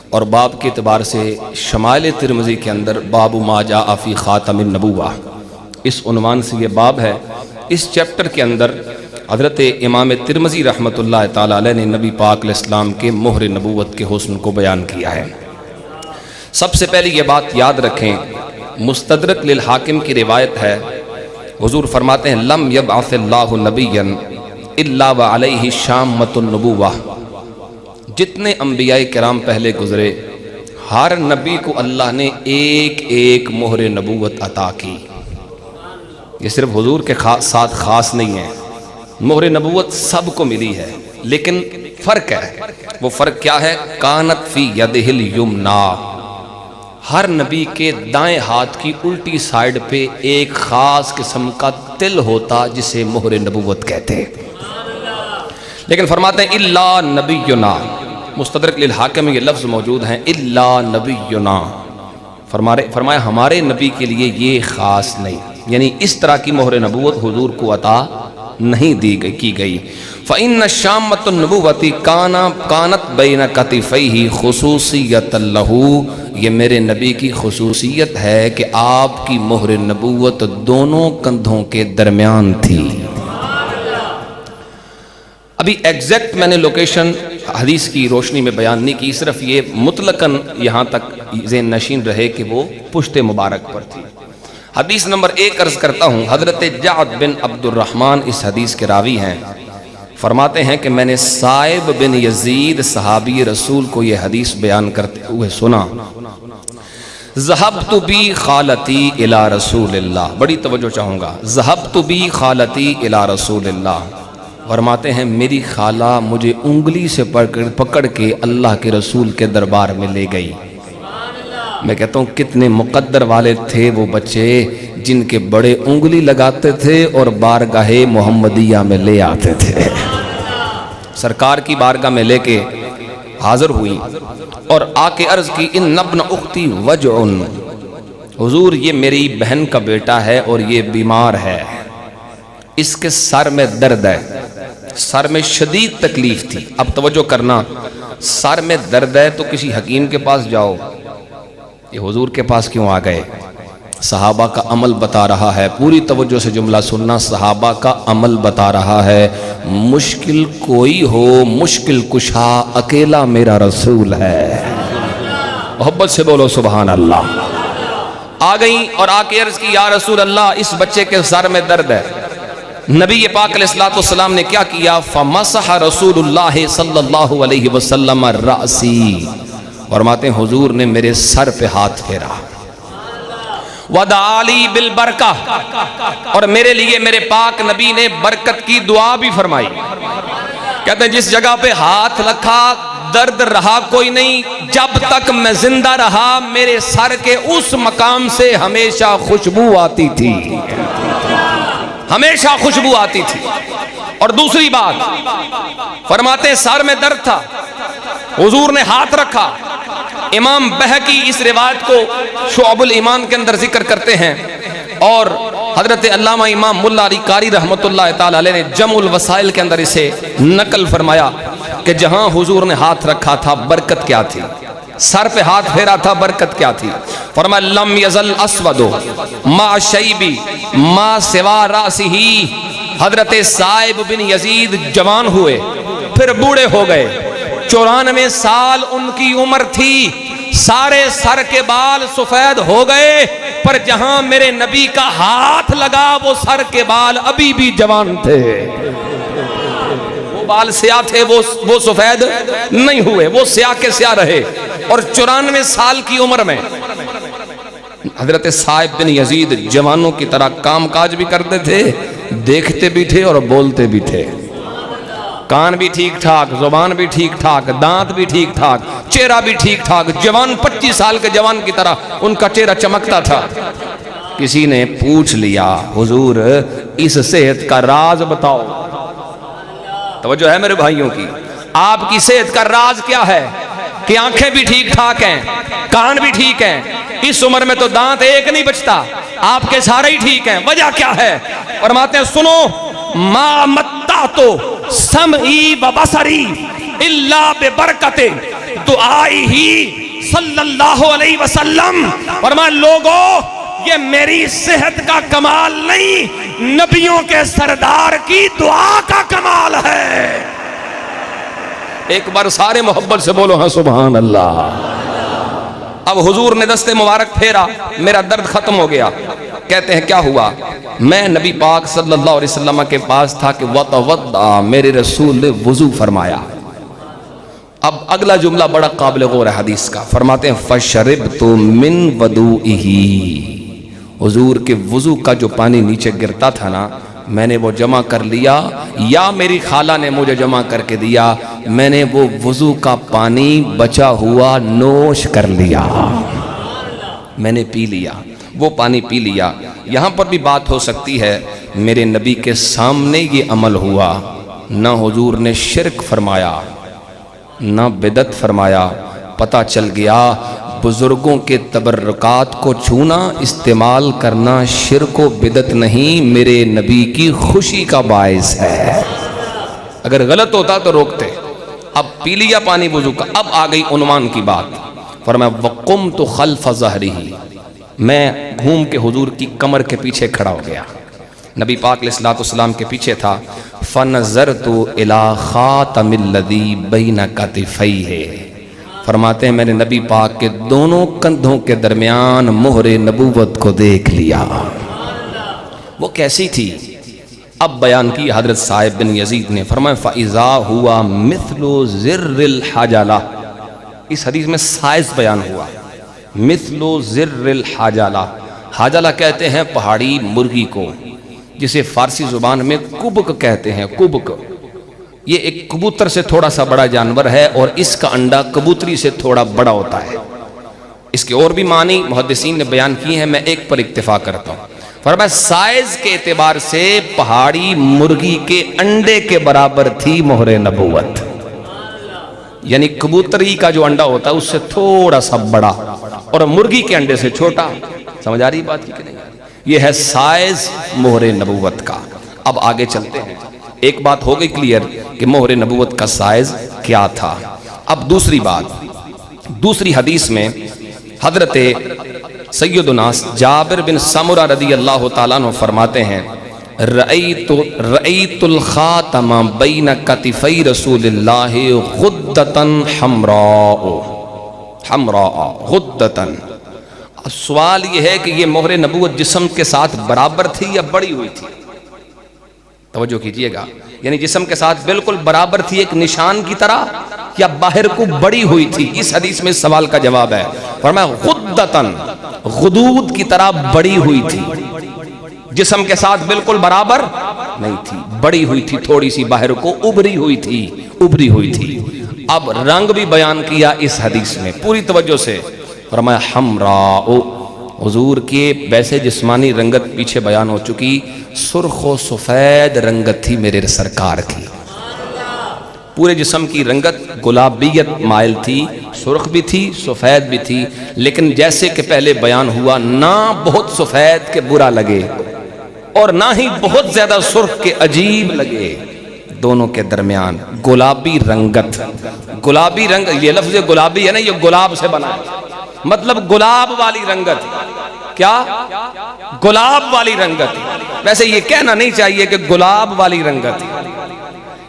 اور باب کے اعتبار سے شمائل ترمذی کے اندر باب ما جاء فی خاتم النبوہ، اس عنوان سے یہ باب ہے۔ اس چیپٹر کے اندر حضرت امام ترمذی رحمۃ اللہ تعالی علیہ نے نبی پاک علیہ السلام کے مہر نبوت کے حسن کو بیان کیا ہے۔ سب سے پہلے یہ بات یاد رکھیں، مستدرک للحاکم کی روایت ہے، حضور فرماتے ہیں لم یبعث اللہ نبیا الا وعلیہ شامۃ النبوہ، جتنے انبیاء کرام پہلے گزرے ہر نبی کو اللہ نے ایک ایک مہر نبوت عطا کی۔ یہ صرف حضور کے ساتھ خاص نہیں ہے، مہر نبوت سب کو ملی ہے، لیکن فرق ہے۔ وہ فرق کیا ہے؟ کانت فی یدہ الیمنا، ہر نبی کے دائیں ہاتھ کی الٹی سائیڈ پہ ایک خاص قسم کا تل ہوتا جسے مہر نبوت کہتے ہیں۔ لیکن فرماتے ہیں الا نبینا، مستدرک للحاکم میں یہ لفظ موجود ہیں الا نبینا، فرمایا ہمارے نبی کے لیے یہ خاص نہیں، یعنی اس طرح کی مہر نبوت حضور کو عطا نہیں کی گئی۔ فَإِنَّ شَامَّةُ النُّبُوَّةِ كَانَتْ بَيْنَ كَتِفَيْهِ خُصُوصِيَّةً لَهُ، یہ میرے نبی کی خصوصیت ہے کہ آپ کی مہر نبوت دونوں کندھوں کے درمیان تھی۔ ابھی ایگزیکٹ میں نے لوکیشن حدیث کی روشنی میں بیان نہیں کی، صرف یہ مطلقاً یہاں تک ذہن نشین رہے کہ وہ پشت مبارک پر تھی۔ حدیث نمبر 1 عرض کرتا ہوں، حضرت جعد بن عبد الرحمن اس حدیث کے راوی ہیں، فرماتے ہیں کہ میں نے صائب بن یزید صحابی رسول کو یہ حدیث بیان کرتے ہوئے سنا، ذہبت بی خالتی الی رسول اللہ، بڑی توجہ چاہوں گا، ذہبت بی خالتی الی رسول اللہ، فرماتے ہیں میری خالہ مجھے انگلی سے پکڑ کے اللہ کے رسول کے دربار میں لے گئی۔ میں کہتا ہوں کتنے مقدر والے تھے وہ بچے جن کے بڑے انگلی لگاتے تھے اور بارگاہ محمدیہ میں لے آتے تھے۔ سرکار کی بارگاہ میں لے کے حاضر ہوئی اور آ کے عرض کی ان ابن اختی وجع، حضور یہ میری بہن کا بیٹا ہے اور یہ بیمار ہے، اس کے سر میں درد ہے، سر میں شدید تکلیف تھی۔ اب توجہ کرنا، سر میں درد ہے تو کسی حکیم کے پاس جاؤ، یہ حضور کے پاس کیوں آ گئے؟ صحابہ کا عمل بتا رہا ہے، پوری توجہ سے جملہ سننا، صحابہ کا عمل بتا رہا ہے، مشکل کوئی ہو مشکل کشا اکیلا میرا رسول ہے۔ محبت سے بولو سبحان اللہ۔ آ گئیں اور آ کے عرض کی یا رسول اللہ اس بچے کے سر میں درد ہے۔ نبی پاک علیہ الصلوۃ نے کیا کیا؟ فمسح رسول اللہ صلی اللہ علیہ وسلم رأسی، فرماتے ہیں حضور نے میرے سر پہ ہاتھ پھیرا، وَدَعَا لِي بِالْبَرْكَةِ، اور میرے لیے میرے پاک نبی نے برکت کی دعا بھی فرمائی۔ کہتے ہیں جس جگہ پہ ہاتھ رکھا درد رہا کوئی نہیں، جب تک میں زندہ رہا میرے سر کے اس مقام سے ہمیشہ خوشبو آتی تھی، ہمیشہ خوشبو آتی تھی۔ اور دوسری بات فرماتے ہیں سر میں درد تھا، حضور نے ہاتھ رکھا۔ امام بہقی اس روایت کو شعب الایمان کے اندر ذکر کرتے ہیں، اور حضرت علامہ امام ملا علی قاری رحمت اللہ تعالی علیہ نے جمع الوسائل کے اندر اسے نقل فرمایا کہ جہاں حضور نے ہاتھ رکھا تھا برکت کیا تھی، سر پہ ہاتھ پھیرا تھا برکت کیا تھی۔ فرمایا لم یزل اسود ما شیبی ما سوا راسہ، حضرت صائب بن یزید جوان ہوئے پھر بوڑھے ہو گئے، 94 سال ان کی عمر تھی، سارے سر کے بال سفید ہو گئے، پر جہاں میرے نبی کا ہاتھ لگا وہ سر کے بال ابھی بھی جوان تھے، وہ بال سیاہ تھے، وہ سفید نہیں ہوئے، وہ سیاہ کے سیاہ رہے۔ اور 94 سال کی عمر میں حضرت صائب بن یزید جوانوں کی طرح کام کاج بھی کرتے تھے، دیکھتے بھی تھے اور بولتے بھی تھے، کان بھی ٹھیک ٹھاک، زبان بھی ٹھیک ٹھاک، دانت بھی ٹھیک ٹھاک، چہرہ بھی ٹھیک ٹھاک، جوان 25 سال کے جوان کی طرح ان کا چہرہ چمکتا تھا۔ کسی نے پوچھ لیا حضور اس صحت کا راز بتاؤ، توجہ ہے میرے بھائیوں کی، آپ کی صحت کا راز کیا ہے کہ آنکھیں بھی ٹھیک ٹھاک ہیں، کان بھی ٹھیک ہیں، اس عمر میں تو دانت ایک نہیں بچتا، آپ کے سارے ہی ٹھیک ہیں، وجہ کیا ہے؟ فرماتے ہیں سنو، ما متعتو سمعی و بصری الا ببرکت، دعائی ہی صلی اللہ علیہ وسلم. فرمایا لوگوں یہ میری صحت کا کمال نہیں، نبیوں کے سردار کی دعا کا کمال ہے. ایک بار سارے محبت سے بولو ہاں سبحان اللہ. اب حضور نے دست مبارک پھیرا، میرا درد ختم ہو گیا. کہتے ہیں کیا ہوا؟ میں نبی پاک صلی اللہ علیہ وسلم کے پاس تھا کہ وَتَوَضَّعَ، میرے رسول نے وضو فرمایا. اب اگلا جملہ بڑا قابل غور ہے حدیث کا. فرماتے ہیں فَشَرِبْتُ مِن وَضُوئِهِ، حضور کے وضو کا جو پانی نیچے گرتا تھا نا، میں نے وہ جمع کر لیا، یا میری خالہ نے مجھے جمع کر کے دیا. میں نے وہ وضو کا پانی بچا ہوا نوش کر لیا، میں نے پی لیا، وہ پانی پی لیا. یہاں پر بھی بات ہو سکتی ہے میرے نبی کے سامنے یہ عمل ہوا، نہ حضور نے شرک فرمایا نہ بدعت فرمایا. پتہ چل گیا بزرگوں کے تبرکات کو چھونا، استعمال کرنا شرک و بدعت نہیں، میرے نبی کی خوشی کا باعث ہے. اگر غلط ہوتا تو روکتے. اب پی لیا پانی وضو کا. اب آ گئی عنوان کی بات. فرمایا وقمت خلف ظہرہ، میں گھوم کے حضور کی کمر کے پیچھے کھڑا ہو گیا. نبی پاک علیہ الصلوۃ والسلام کے پیچھے تھا. فنظرت الی خاتم الذی بین کتفیہ، فرماتے ہیں میں نے نبی پاک کے دونوں کندھوں کے درمیان مہر نبوت کو دیکھ لیا. وہ کیسی تھی؟ اب بیان کی حضرت صاحب بن یزید نے. فرمایا فَإِذَا ہُوَ مِثْلُ زِرِّ الْحَجَلَةِ، اس حدیث میں سائز بیان ہوا. مثل زر الحاجالہ، حاجالہ کہتے ہیں پہاڑی مرغی کو، جسے فارسی زبان میں کبک کہتے ہیں. کبک یہ ایک کبوتر سے تھوڑا سا بڑا جانور ہے، اور اس کا انڈا کبوتری سے تھوڑا بڑا ہوتا ہے. اس کے اور بھی معنی محدثین نے بیان کیے ہیں، میں ایک پر اکتفا کرتا ہوں. فرمایا سائز کے اعتبار سے پہاڑی مرغی کے انڈے کے برابر تھی مہر نبوت. یعنی کبوتری کا جو انڈا ہوتا ہے اس سے تھوڑا سا بڑا، اور مرغی کے انڈے سے چھوٹا. سمجھ آ رہی بات کی کہ نہیں؟ یہ ہے سائز مہر نبوت کا. اب آگے چلتے ہیں. ایک بات ہو گئی کلیئر کہ مہر نبوت کا سائز کیا تھا. اب دوسری بات، دوسری حدیث میں حضرت سیدنا جابر بن سمرہ رضی اللہ تعالیٰ عنہ فرماتے ہیں رأیت الخاتم بین کتفی رسول اللہ غدتاً حمراء غدتاً. سوال یہ ہے کہ یہ مہر نبوت جسم کے ساتھ برابر تھی یا بڑی ہوئی تھی؟ توجہ کیجئے گا. یعنی جسم کے ساتھ بالکل برابر تھی ایک نشان کی طرح، یا باہر کو بڑی ہوئی تھی؟ اس حدیث میں اس سوال کا جواب ہے. فرمایا غدتاً، غدود کی طرح بڑی ہوئی تھی، جسم کے ساتھ بالکل برابر نہیں تھی، بڑی ہوئی تھی، تھوڑی سی باہر کو ابری ہوئی تھی. اب رنگ بھی بیان کیا اس حدیث میں، پوری توجہ سے. فرمایا حمراء، حضور کی ویسے جسمانی رنگت پیچھے بیان ہو چکی، سرخ و سفید رنگت تھی میرے سرکار کی. پورے جسم کی رنگت گلابیت مائل تھی، سرخ بھی تھی سفید بھی تھی. لیکن جیسے کہ پہلے بیان ہوا، نہ بہت سفید کے برا لگے اور نہ ہی بہت زیادہ سرخ کے عجیب لگے، دونوں کے درمیان گلابی رنگت. گلابی رنگ، یہ لفظ گلابی ہے نا، یہ گلاب سے بنا ہے، مطلب گلاب والی رنگت. کیا؟ گلاب والی رنگت. ویسے یہ کہنا نہیں چاہیے کہ گلاب والی رنگت،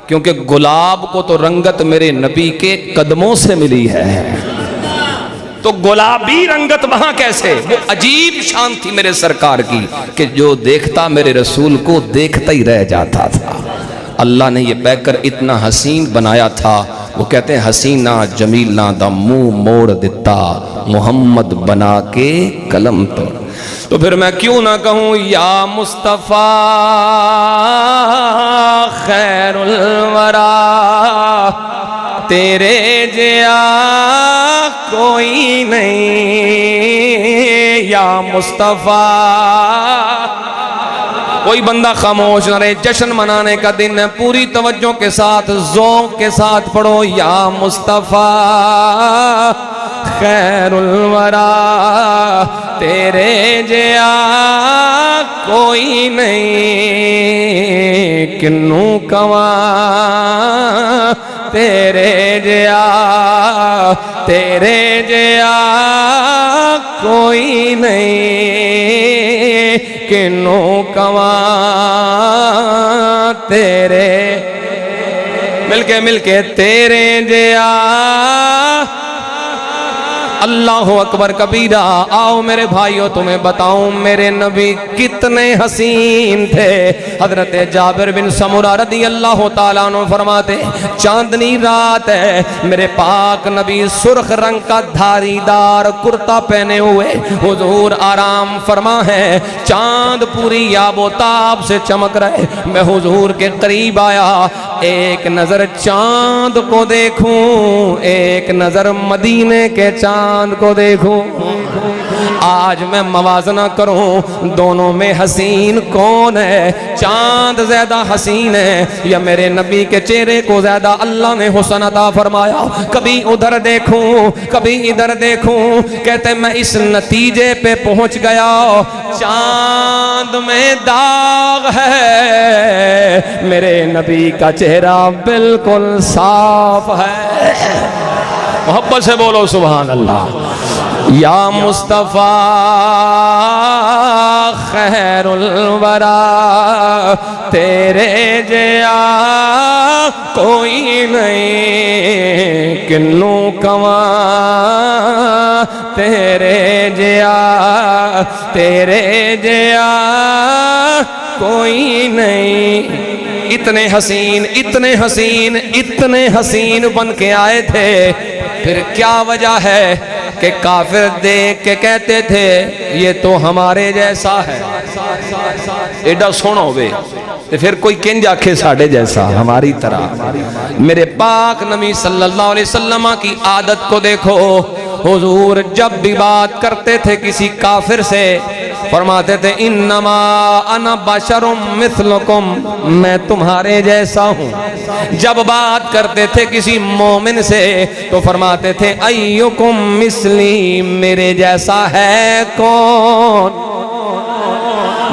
کیونکہ گلاب کو تو رنگت میرے نبی کے قدموں سے ملی ہے، تو گلابی رنگت وہاں کیسے؟ وہ عجیب شان تھی میرے سرکار کی کہ جو دیکھتا میرے رسول کو دیکھتا ہی رہ جاتا تھا. اللہ نے یہ پہ کر اتنا حسین بنایا تھا. وہ کہتے ہیں حسینہ جمیلہ دا منہ موڑ دیتا، محمد بنا کے قلم تو پھر میں کیوں نہ کہوں یا مصطفیٰ خیر الورا، تیرے جیا کوئی نہیں یا مصطفیٰ. کوئی بندہ خاموش نہ رہے، جشن منانے کا دن ہے. پوری توجہ کے ساتھ ذوق کے ساتھ پڑھو یا مصطفیٰ خیر الورا، تیرے جیا کوئی نہیں، کنوں کواں تیرے جیا کوئی نہیں کنوں کواں تیرے مل کے تیرے جیا اللہ اکبر کبیرہ۔ آؤ میرے بھائیو تمہیں بتاؤں میرے نبی کتنے حسین تھے۔ حضرت جابر بن سمرہ رضی اللہ تعالیٰ عنہ فرماتے چاندنی رات ہے، میرے پاک نبی سرخ رنگ کا دھاری دار کرتا پہنے ہوئے حضور آرام فرما ہے، چاند پوری آب و تاب سے چمک رہے، میں حضور کے قریب آیا، ایک نظر چاند کو دیکھوں، ایک نظر مدینے کے چاند کو دیکھوں، آج میں موازنہ کروں دونوں میں حسین کون ہے؟ چاند زیادہ حسین ہے یا میرے نبی کے چہرے کو زیادہ اللہ نے حسن عطا فرمایا؟ کبھی ادھر دیکھوں کبھی ادھر دیکھوں، کہتے میں اس نتیجے پہ پہنچ گیا، چاند میں داغ ہے، میرے نبی کا چہرہ بالکل صاف ہے۔ محبت سے بولو سبحان اللہ۔ یا مصطفیٰ خیر الورا تیرے جیا کوئی نہیں کنوں کواں تیرے جیا کوئی نہیں۔ اتنے حسین بن کے آئے تھے، پھر کیا وجہ ہے کہ کافر دیکھ کے کہتے تھے یہ تو ہمارے جیسا ہے، ایڈا سونا ہوئے تو پھر کوئی کنج آکھے ساڑھے جیسا ہماری طرح۔ میرے پاک نبی صلی اللہ علیہ وسلم کی عادت کو دیکھو، حضور جب بھی بات کرتے تھے کسی کافر سے فرماتے تھے انما انا بشر مثلکم، میں تمہارے جیسا ہوں۔ جب بات کرتے تھے کسی مومن سے تو فرماتے تھے ایکم مثلی، میرے جیسا ہے کون؟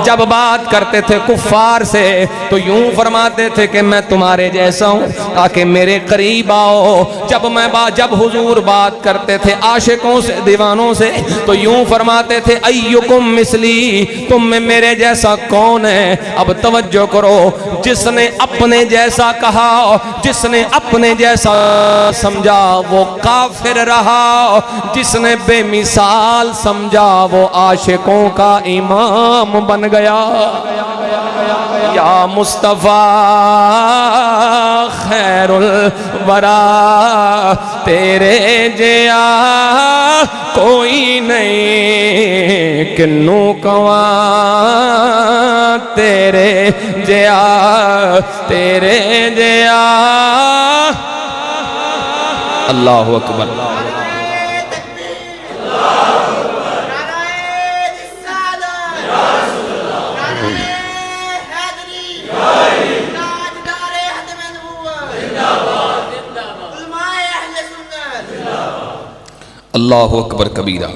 جب بات کرتے تھے کفار سے تو یوں فرماتے تھے کہ میں تمہارے جیسا ہوں تاکہ میرے قریب آؤ۔ جب حضور بات کرتے تھے عاشقوں سے دیوانوں سے تو یوں فرماتے تھے ایکم مثلی، تم میں میرے جیسا کون ہے؟ اب توجہ کرو، جس نے اپنے جیسا کہا، جس نے اپنے جیسا سمجھا وہ کافر رہا، جس نے بے مثال سمجھا وہ عاشقوں کا امام بن گیا۔ یا مصطفیٰ خیر الورا تیرے جیا کوئی نہیں کنوں کواں تیرے جیا اللہ اکبر۔ اللہ اکبر کبیرہ۔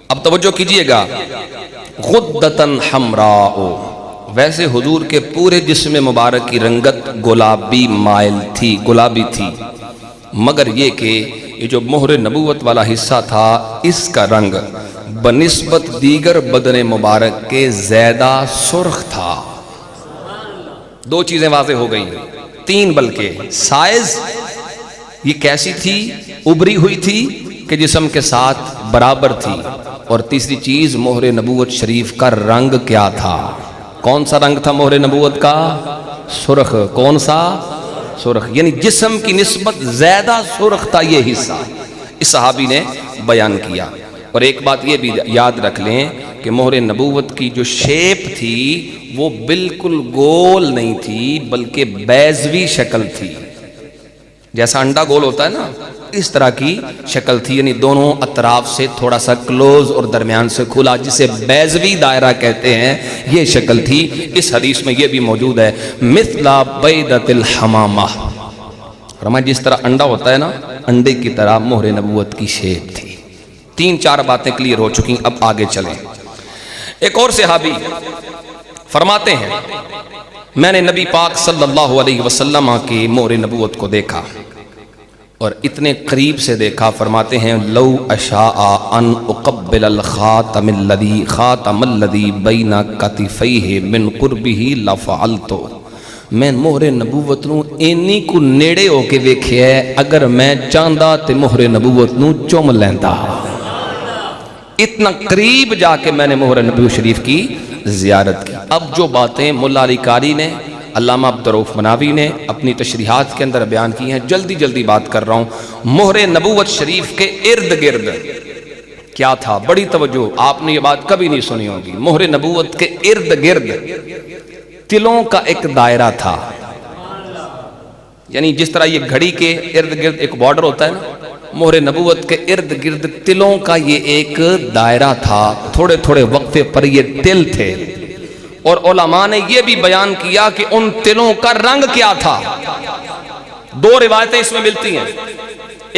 اب توجہ کیجئے گا، غدتن حمراء، ویسے حضور کے پورے جسم مبارک کی رنگت گلابی مائل تھی، گلابی تھی، مگر یہ کہ یہ جو مہر نبوت والا حصہ تھا اس کا رنگ بنسبت دیگر بدن مبارک کے زیادہ سرخ تھا۔ دو چیزیں واضح ہو گئی، تین بلکہ، سائز یہ کیسی تھی؟ ابری ہوئی تھی کہ جسم کے ساتھ برابر تھی، اور تیسری چیز مہر نبوت شریف کا رنگ کیا تھا؟ کون سا رنگ تھا مہر نبوت کا؟ سرخ۔ کون سا؟ سرخ، یعنی جسم کی نسبت زیادہ سرخ تھا یہ حصہ، اس صحابی نے بیان کیا۔ اور ایک بات یہ بھی یاد رکھ لیں کہ مہر نبوت کی جو شیپ تھی وہ بالکل گول نہیں تھی بلکہ بیضوی شکل تھی، جیسا انڈا گول ہوتا ہے نا اس طرح کی شکل تھی، یعنی دونوں اطراف سے تھوڑا سا کلوز اور درمیان سے کھلا، جسے بیضوی دائرہ کہتے ہیں، یہ شکل تھی۔ اس حدیث میں یہ بھی موجود ہے مثل بیضۃ الحمامہ، فرمایا جس طرح انڈا ہوتا ہے نا انڈے کی طرح مہر نبوت کی شیپ تھی۔ تین چار باتیں کلیئر ہو چکی، اب آگے چلیں۔ ایک اور صحابی فرماتے ہیں میں نے نبی پاک صلی اللہ علیہ وسلم کی مہر نبوت کو دیکھا، اور اتنے قریب سے دیکھا، فرماتے ہیں لو اشاء ان اقبل الخاتم الذی بین کتفیہ من قربہ لفعلت، میں مہر نبوت نو اینی کو نیڑے ہو کے ویکھیا ہے، اگر میں چاہندا تے مہر نبوت نو چوم لیندا۔ اتنا قریب جا کے میں نے مہر نبوت شریف کی زیارت کی۔ اب جو باتیں مولا علی قاری نے، علامہ عبدالرؤف مناوی نے اپنی تشریحات کے اندر بیان کی ہیں، جلدی جلدی بات کر رہا ہوں۔ مہر نبوت شریف کے ارد گرد کیا تھا؟ بڑی توجہ، آپ نے یہ بات کبھی نہیں سنی ہوگی۔ مہر نبوت کے ارد گرد تلوں کا ایک دائرہ تھا، یعنی جس طرح یہ گھڑی کے ارد گرد ایک بارڈر ہوتا ہے نا، مہر نبوت کے ارد گرد تلوں کا یہ ایک دائرہ تھا۔ تھوڑے تھوڑے وقفے پر یہ تل تھے، اور علماء نے یہ بھی بیان کیا کہ ان تلوں کا رنگ کیا تھا۔ دو روایتیں اس میں ملتی ہیں۔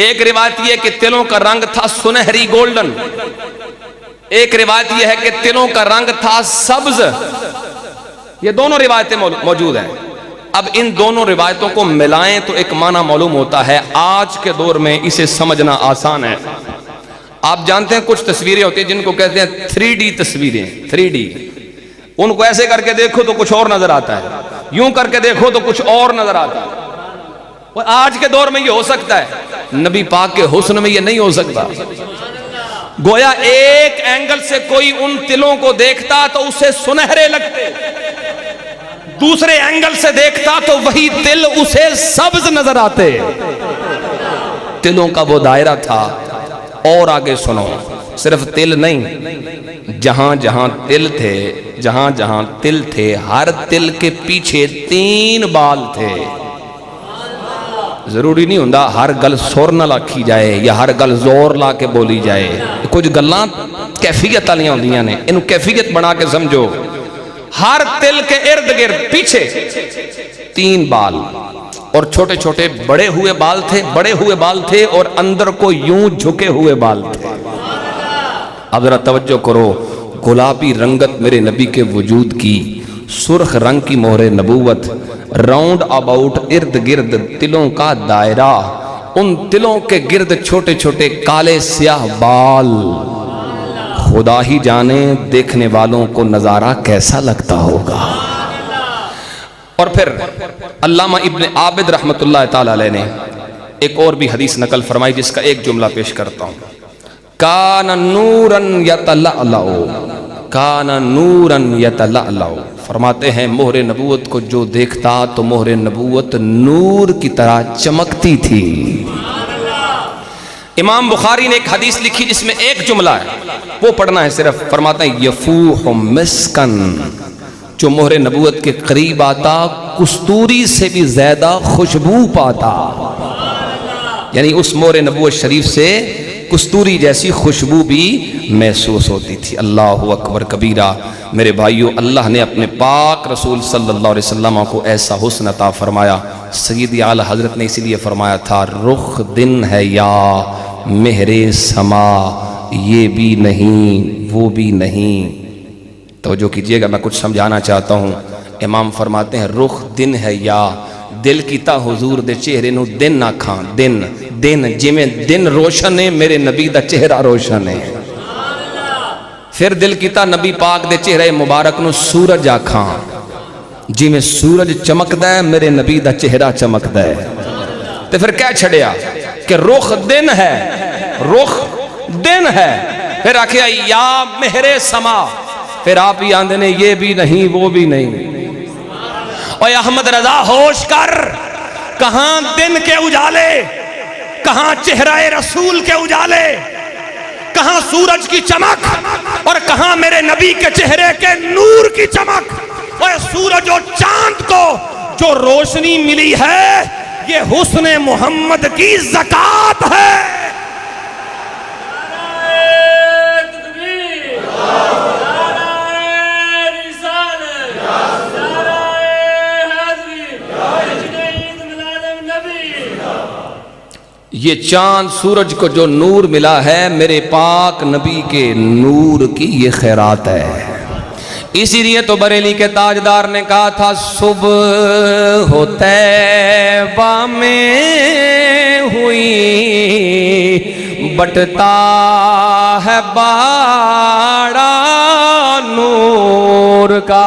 ایک روایت یہ کہ تلوں کا رنگ تھا سنہری گولڈن، ایک روایت یہ ہے کہ تلوں کا رنگ تھا سبز۔ یہ دونوں روایتیں موجود ہیں۔ اب ان دونوں روایتوں کو ملائیں تو ایک معنی معلوم ہوتا ہے۔ آج کے دور میں اسے سمجھنا آسان ہے۔ آپ جانتے ہیں کچھ تصویریں ہوتی ہیں جن کو کہتے ہیں 3D تصویریں، 3D۔ ان کو ایسے کر کے دیکھو تو کچھ اور نظر آتا ہے، یوں کر کے دیکھو تو کچھ اور نظر آتا ہے۔ اور آج کے دور میں یہ ہو سکتا ہے، نبی پاک کے حسن میں یہ نہیں ہو سکتا۔ گویا ایک اینگل سے کوئی ان تلوں کو دیکھتا تو اسے سنہرے لگتے، دوسرے اینگل سے دیکھتا تو وہی تل اسے سبز نظر آتے۔ تلوں کا وہ دائرہ تھا۔ اور آگے سنو، صرف تل نہیں، جہاں جہاں تل تھے، جہاں جہاں تل تھے، ہر تل کے پیچھے 3 بال تھے۔ ضروری نہیں ہوندہ ہر گل سور نہ لاکھی جائے یا ہر گل زور لا کے بولی جائے، کچھ گلاں کیفیت والیاں ہوندیاں نے، انہوں کیفیت بنا کے سمجھو۔ ہر تل کے ارد گرد پیچھے 3 بال، اور چھوٹے چھوٹے بڑے ہوئے بال تھے، بڑے ہوئے بال تھے، اور اندر کو یوں جھکے ہوئے بال تھے۔ اب ذرا توجہ کرو، گلابی رنگت میرے نبی کے وجود کی، سرخ رنگ کی مہر نبوت، راؤنڈ اباؤٹ ارد گرد تلوں کا دائرہ، ان تلوں کے گرد چھوٹے چھوٹے کالے سیاہ بال۔ خدا ہی جانے دیکھنے والوں کو نظارہ کیسا لگتا ہوگا۔ اور پھر علامہ ابن عابد رحمت اللہ تعالی علیہ نے ایک اور بھی حدیث نقل فرمائی، جس کا ایک جملہ پیش کرتا ہوں۔ کان نوراً یتلألأ، کان نوراً یتلألأ، فرماتے ہیں مہر نبوت کو جو دیکھتا تو مہر نبوت نور کی طرح چمکتی تھی۔ امام بخاری نے ایک حدیث لکھی جس میں ایک جملہ ہے، وہ پڑھنا ہے صرف۔ فرماتے ہیں یفوح مسکن، جو مہر نبوت کے قریب آتا کستوری سے بھی زیادہ خوشبو پاتا، یعنی اس مہر نبوت شریف سے کستوری جیسی خوشبو بھی محسوس ہوتی تھی۔ اللہ اکبر کبیرہ۔ میرے بھائیو، اللہ نے اپنے پاک رسول صلی اللہ علیہ وسلم کو ایسا حسن عطا فرمایا۔ سیدی اعلیٰ حضرت نے اسی لیے فرمایا تھا، رخ دن ہے یا مہر سما، یہ بھی نہیں وہ بھی نہیں۔ توجہ کیجئے گا، میں کچھ سمجھانا چاہتا ہوں۔ امام فرماتے ہیں رخ دن ہے یا، دل کیتا حضور دے چہرے نو دن نہ کھاں، دن دن جی میں دن روشن ہے، میرے نبی دا چہرہ روشن ہے۔ پھر دل کیتا نبی پاک دے چہرے مبارک نو سورج آکھاں، جی میں سورج چمکدا ہے، میرے نبی دا چہرہ چمکدا ہے۔ تو پھر کیا چھڑیا کہ رخ دن ہے، رخ دن ہے، پھر آکھیا یا مہر سما، پھر آپ ہی آندے نے یہ بھی نہیں وہ بھی نہیں۔ اوہ احمد رضا ہوش کر، کہاں دن کے اجالے، کہاں چہرہ رسول کے اجالے، کہاں سورج کی چمک، اور کہاں میرے نبی کے چہرے کے نور کی چمک۔ اوہ سورج و چاند کو جو روشنی ملی ہے، یہ حسن محمد کی زکات ہے۔ یہ چاند سورج کو جو نور ملا ہے، میرے پاک نبی کے نور کی یہ خیرات ہے۔ اسی لیے تو بریلی کے تاجدار نے کہا تھا صبح ہو طیبہ میں ہوئی بٹتا ہے باڑا نور کا.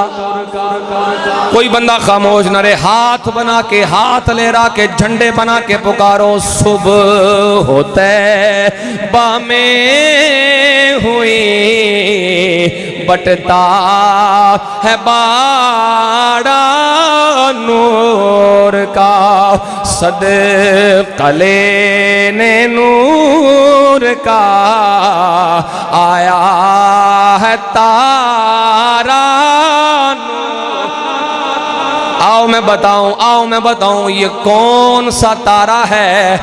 کوئی بندہ خاموش نہ رہے, ہاتھ بنا کے, ہاتھ لہرا کے, جھنڈے بنا کے پکارو صبح ہو طیبہ میں ہوئی بٹتا ہے باڑا نور کا. صدقہ لینے نور کا آیا ہے تارا. آؤ میں بتاؤں یہ کون سا تارا ہے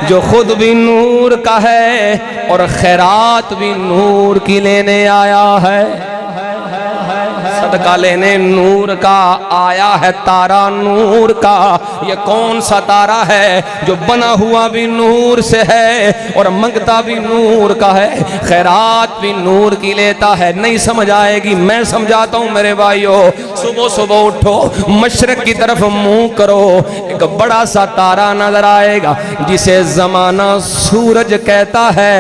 جو خود بھی نور کا ہے اور خیرات بھی نور کی لینے آیا ہے. صدقہ لینے نور کا آیا ہے تارا نور کا. یہ کون سا تارا ہے جو بنا ہوا بھی نور سے ہے اور منگتا بھی نور کا ہے, خیرات بھی نور کی لیتا ہے. نہیں سمجھ آئے گی, میں سمجھاتا ہوں میرے بھائیو. صبح صبح اٹھو, مشرق کی طرف منہ کرو, ایک بڑا سا تارا نظر آئے گا جسے زمانہ سورج کہتا ہے,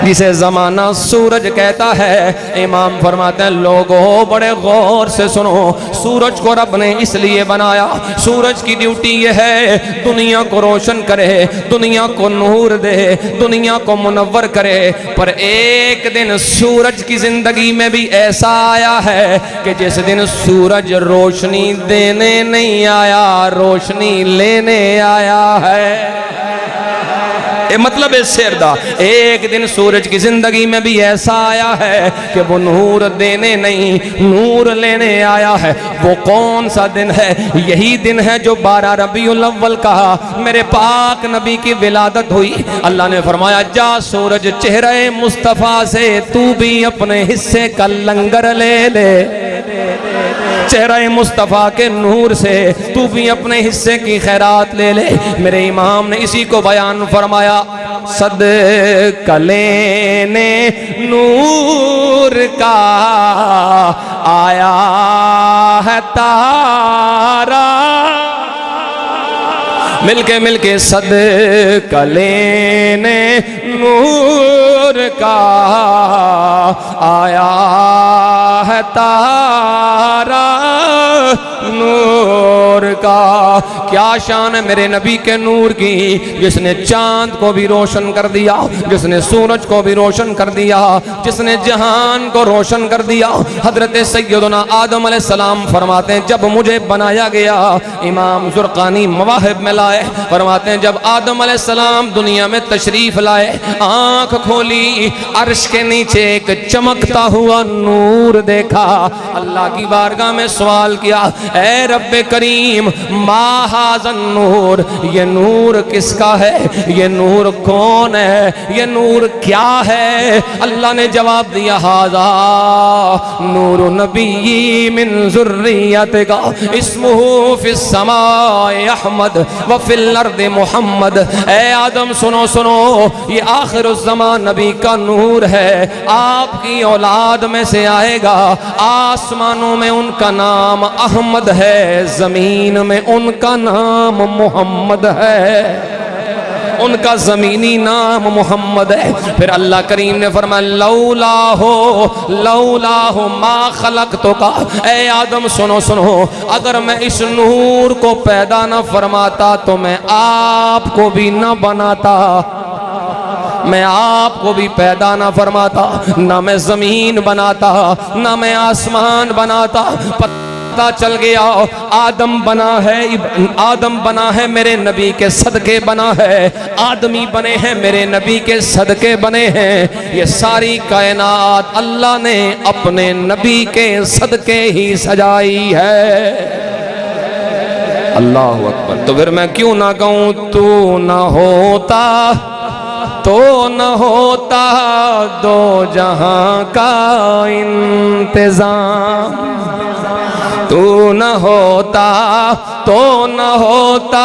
جسے زمانہ سورج کہتا ہے. امام فرماتے ہیں لوگوں بڑے غور سے سنو, سورج کو رب نے اس لیے بنایا, سورج کی ڈیوٹی یہ ہے دنیا کو روشن کرے, دنیا کو نور دے, دنیا کو منور کرے. پر ایک دن سورج کی زندگی میں بھی ایسا آیا ہے کہ جس دن سورج روشنی دینے نہیں آیا, روشنی لینے آیا ہے. مطلب شعر دا, ایک دن سورج کی زندگی میں بھی ایسا آیا ہے کہ وہ نور دینے نہیں نور لینے آیا ہے. وہ کون سا دن ہے؟ یہی دن ہے جو 12 ربیع الاول کا میرے پاک نبی کی ولادت ہوئی. اللہ نے فرمایا جا سورج چہرہ مصطفیٰ سے تو بھی اپنے حصے کا لنگر لے لے, چہرہ مصطفیٰ کے نور سے تو بھی اپنے حصے کی خیرات لے لے. میرے امام نے اسی کو بیان فرمایا صدقہ لینے نور کا آیا ہے تارا. مل کے صدقہ لینے نور کا آیا ہے تارا نور کا. کیا شان ہے میرے نبی کے نور کی, جس نے چاند کو بھی روشن کر دیا, جس نے سورج کو بھی روشن کر دیا, جس نے جہان کو روشن کر دیا. حضرت سیدنا آدم علیہ السلام فرماتے ہیں جب مجھے بنایا گیا, امام زرقانی مواہب میں لائے, فرماتے ہیں جب آدم علیہ السلام دنیا میں تشریف لائے, آنکھ کھولی, عرش کے نیچے ایک چمکتا ہوا نور دیکھا. اللہ کی بارگاہ میں سوال کیا اے رب کریم ما ھذا النور, یہ نور کس کا ہے, یہ نور کون ہے, یہ نور کیا ہے؟ اللہ نے جواب دیا ھذا نور نبی من ذریتک اسمہ فی السماء احمد وفی الارض محمد. اے آدم سنو سنو, یہ آخر الزمان نبی کا نور ہے, آپ کی اولاد میں سے آئے گا. آسمانوں میں ان کا نام احمد ہے, زمین میں ان کا نام محمد ہے, ان کا زمینی نام محمد ہے. پھر اللہ کریم نے فرمایا لولا ہو ما خلقتک. اے آدم سنو سنو, اگر میں اس نور کو پیدا نہ فرماتا تو میں آپ کو بھی نہ بناتا, میں آپ کو بھی پیدا نہ فرماتا, نہ میں زمین بناتا, نہ میں آسمان بناتا. پتہ چل گیا آدم بنا ہے میرے نبی کے صدقے بنا ہے, آدمی بنے ہیں میرے نبی کے صدقے بنے ہیں. یہ ساری کائنات اللہ نے اپنے نبی کے صدقے ہی سجائی ہے. اللہ اکبر. تو پھر میں کیوں نہ کہوں تو نہ ہوتا تو نہ ہوتا دو جہاں کا انتظام, تو نہ ہوتا تو نہ ہوتا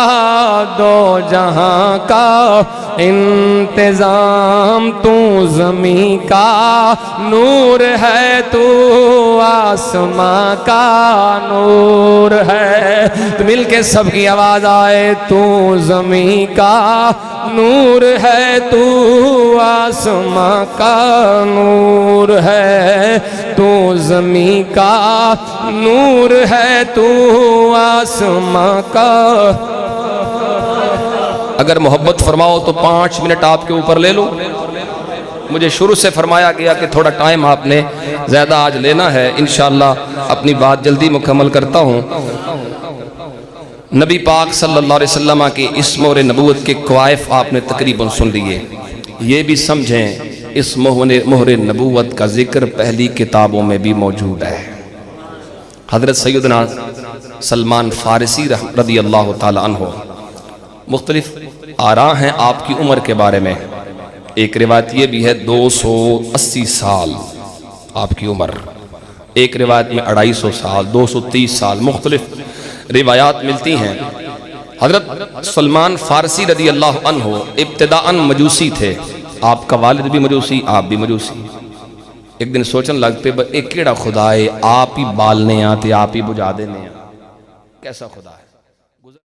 دو جہاں کا انتظام، تو زمین کا نور ہے، تو آسماں کا نور ہے۔ تو مل کے سب کی آواز آئے، تو زمین کا نور ہے، تو آسماں کا نور ہے، تو زمین کا نور ہے، تو آسماں کا۔ اگر محبت فرماؤ تو 5 منٹ آپ کے اوپر لے لو۔ مجھے شروع سے فرمایا گیا کہ تھوڑا ٹائم آپ نے زیادہ آج لینا ہے، انشاءاللہ اپنی بات جلدی مکمل کرتا ہوں۔ نبی پاک صلی اللہ علیہ وسلم کے اسم اور نبوت کے کوائف آپ نے تقریباً سن لیے۔ یہ بھی سمجھیں اس مہر نبوت کا ذکر پہلی کتابوں میں بھی موجود ہے۔ حضرت سیدنا سلمان فارسی رضی اللہ تعالی عنہ، مختلف آراء ہیں آپ کی عمر کے بارے میں۔ ایک روایت یہ بھی ہے 280 سال آپ کی عمر، ایک روایت میں 250 سال، 230 سال، مختلف روایات ملتی ہیں۔ حضرت سلمان فارسی رضی اللہ عنہ ابتداءً مجوسی تھے، آپ کا والد بھی مجوسی، آپ بھی مجوسی۔ ایک دن سوچن لگتے ایک کیڑا خدا ہے، آپ ہی بالنے آتے، آپ ہی بجھا دینے آتے، کیسا خدا ہے؟